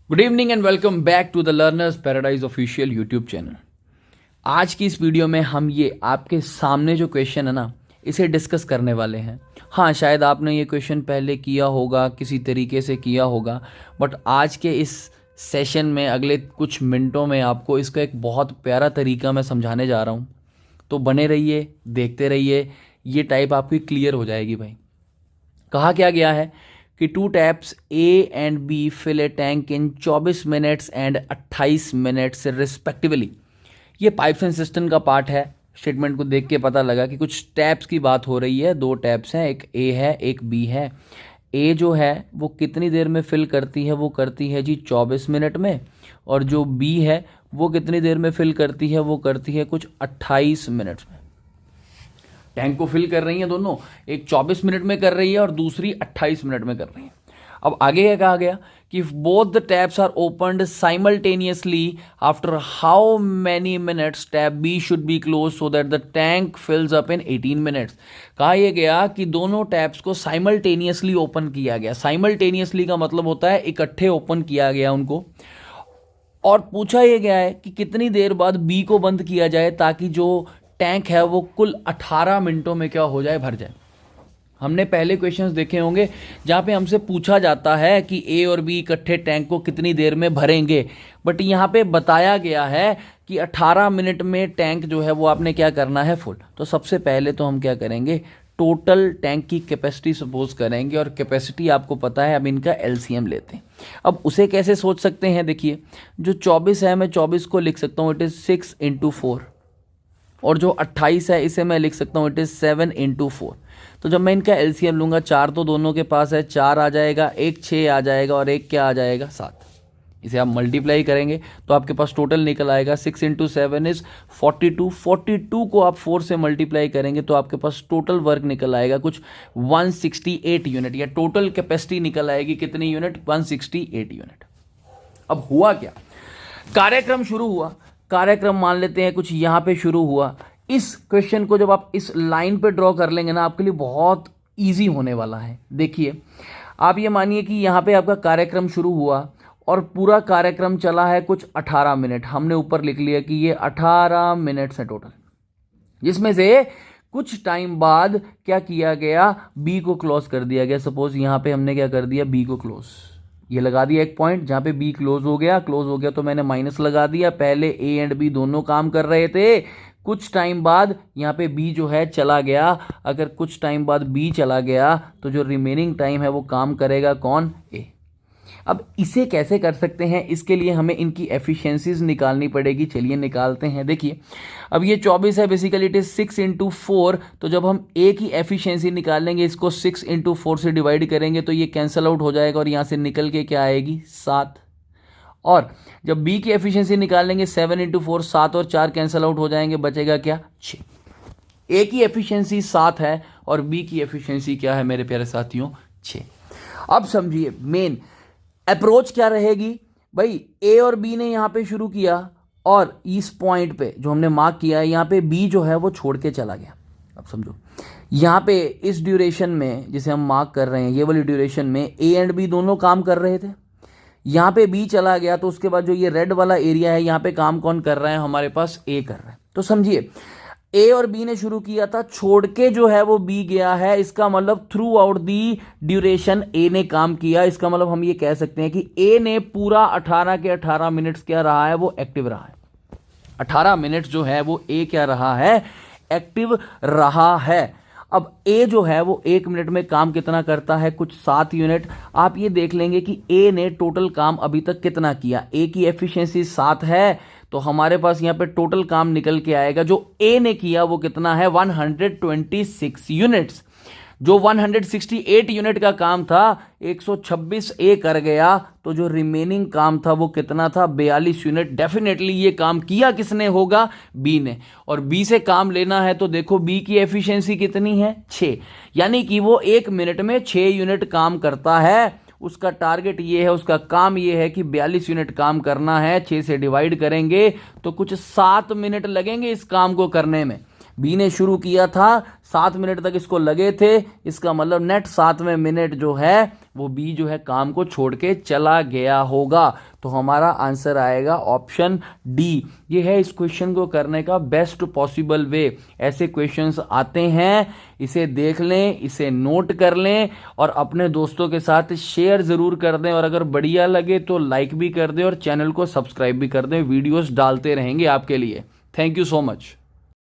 Good evening and welcome back to the Learners Paradise official YouTube channel. आज की इस video में हम ये आपके सामने जो क्वेश्चन है ना, इसे डिस्कस करने वाले हैं। हाँ, शायद आपने ये क्वेश्चन पहले किया होगा, किसी तरीके से किया होगा, बट आज के इस सेशन में अगले कुछ मिनटों में आपको इसका एक बहुत प्यारा तरीका मैं समझाने जा रहा हूँ। तो बने रहिए, देखते रहिए, ये टाइप आपकी क्लियर हो जाएगी भाई। कहा क्या गया है कि 2 taps A and B fill a tank in 24 minutes and 28 minutes respectively. ये पाइप्स एंड सिस्टम का पार्ट है। स्टेटमेंट को देख के पता लगा कि कुछ टैप्स की बात हो रही है। 2 टैप्स हैं, एक ए है एक बी है। ए जो है वो कितनी देर में फिल करती है, वो करती है जी 24 मिनट में, और जो बी है वो कितनी देर में फिल करती है, वो करती है कुछ 28 मिनट्स में। टैंक को फिल कर रही हैं दोनों, एक 24 मिनट में कर रही है और दूसरी 28 मिनट में कर रही है। अब आगे क्या कहा गया कि both the taps are opened simultaneously after how many minutes tap B should be close so that the tank fills up in 18 minutes. कहा यह गया कि दोनों टैप्स को साइमल्टेनियसली ओपन किया गया। साइमल्टेनियसली का मतलब होता है इकट्ठे ओपन किया गया उनको, और पूछा यह गया है कि कितनी देर बाद बी को बंद किया जाए ताकि जो टैंक है वो कुल 18 मिनटों में क्या हो जाए, भर जाए। हमने पहले क्वेश्चंस देखे होंगे जहाँ पे हमसे पूछा जाता है कि ए और बी इकट्ठे टैंक को कितनी देर में भरेंगे, बट यहाँ पे बताया गया है कि 18 मिनट में टैंक जो है वो आपने क्या करना है, फुल। तो सबसे पहले तो हम क्या करेंगे, टोटल टैंक की कैपेसिटी सपोज करेंगे, और कैपेसिटी आपको पता है, अब इनका एलसीएम लेते हैं। अब उसे कैसे सोच सकते हैं, देखिए जो 24 है मैं 24 को लिख सकता हूँ, इट इज़ 6 × 4, और जो 28 है इसे मैं लिख सकता हूँ, इट इज़ 7 × 4। तो जब मैं इनका एलसीएम लूँगा, 4 तो दोनों के पास है, 4 आ जाएगा, एक 6 आ जाएगा, और एक क्या आ जाएगा, 7। इसे आप मल्टीप्लाई करेंगे तो आपके पास टोटल निकल आएगा 6 × 7 इज 42। 42 को आप 4 से मल्टीप्लाई करेंगे तो आपके पास टोटल वर्क निकल आएगा कुछ 168 यूनिट, या टोटल कैपेसिटी निकल आएगी कितनी यूनिट, 168 यूनिट। अब हुआ क्या, कार्यक्रम शुरू हुआ। कार्यक्रम मान लेते हैं कुछ यहाँ पे शुरू हुआ। इस क्वेश्चन को जब आप इस लाइन पे ड्रॉ कर लेंगे ना, आपके लिए बहुत इजी होने वाला है। देखिए आप ये मानिए कि यहाँ पे आपका कार्यक्रम शुरू हुआ और पूरा कार्यक्रम चला है कुछ 18 मिनट। हमने ऊपर लिख लिया कि ये 18 मिनट्स है टोटल, जिसमें से कुछ टाइम बाद क्या किया गया, बी को क्लोज कर दिया गया। सपोज यहाँ पे हमने क्या कर दिया, बी को क्लोज, ये लगा दिया एक पॉइंट जहाँ पे बी क्लोज हो गया। क्लोज हो गया तो मैंने माइनस लगा दिया। पहले ए एंड बी दोनों काम कर रहे थे, कुछ टाइम बाद यहाँ पे बी जो है चला गया। अगर कुछ टाइम बाद बी चला गया तो जो रिमेनिंग टाइम है वो काम करेगा कौन, ए। अब इसे कैसे कर सकते हैं, इसके लिए हमें इनकी एफिशिएंसीज निकालनी पड़ेगी। चलिए निकालते हैं। देखिए अब ये 24 है, बेसिकली इट इज 6 × 4। तो जब हम ए की एफिशिएंसी निकालेंगे, इसको 6 × 4 से डिवाइड करेंगे तो ये कैंसल आउट हो जाएगा, और यहाँ से निकल के क्या आएगी, 7। और जब बी की एफिशिएंसी निकालेंगे 7 × 4, 7 और 4 कैंसल आउट हो जाएंगे, बचेगा क्या, 6। ए की एफिशिएंसी 7 है और बी की एफिशिएंसी क्या है मेरे प्यारे साथियों, 6। अब समझिए मेन अप्रोच क्या रहेगी भाई। ए और बी ने यहाँ पे शुरू किया, और इस पॉइंट पे जो हमने मार्क किया है यहाँ पे बी जो है वो छोड़ के चला गया। अब समझो यहाँ पे इस ड्यूरेशन में जिसे हम मार्क कर रहे हैं, ये वाली ड्यूरेशन में ए एंड बी दोनों काम कर रहे थे। यहाँ पे बी चला गया तो उसके बाद जो ये रेड वाला एरिया है यहाँ पे काम कौन कर रहा है, हमारे पास ए कर रहा है। तो समझिए ए और बी ने शुरू किया था, छोड़ के जो है वो बी गया है। इसका मतलब थ्रू आउट दी ड्यूरेशन ए ने काम किया। इसका मतलब हम ये कह सकते हैं कि ए ने पूरा 18 के 18 मिनट्स क्या रहा है, वो एक्टिव रहा है। 18 मिनट्स जो है वो ए क्या रहा है, एक्टिव रहा है। अब ए जो है वो 1 मिनट में काम कितना करता है, कुछ 7 यूनिट। आप ये देख लेंगे कि ए ने टोटल काम अभी तक कितना किया। ए की एफिशिएंसी 7 है, तो हमारे पास यहाँ पे टोटल काम निकल के आएगा जो ए ने किया वो कितना है, 126 यूनिट्स। जो 168 यूनिट का काम था 126 ए कर गया, तो जो रिमेनिंग काम था वो कितना था, 42 यूनिट। डेफिनेटली ये काम किया किसने होगा, बी ने। और बी से काम लेना है तो देखो बी की एफिशिएंसी कितनी है, 6, यानी कि वो 1 मिनट में 6 यूनिट काम करता है। उसका टारगेट ये है, उसका काम ये है कि 42 यूनिट काम करना है। 6 से डिवाइड करेंगे तो कुछ 7 मिनट लगेंगे इस काम को करने में। बी ने शुरू किया था, 7 मिनट तक इसको लगे थे। इसका मतलब नेट 7वें मिनट जो है वो बी जो है काम को छोड़ के चला गया होगा। तो हमारा आंसर आएगा ऑप्शन डी। ये है इस क्वेश्चन को करने का बेस्ट पॉसिबल वे। ऐसे क्वेश्चंस आते हैं, इसे देख लें, इसे नोट कर लें और अपने दोस्तों के साथ शेयर जरूर कर दें, और अगर बढ़िया लगे तो लाइक भी कर दें और चैनल को सब्सक्राइब भी कर दें। वीडियोस डालते रहेंगे आपके लिए। Thank you so much.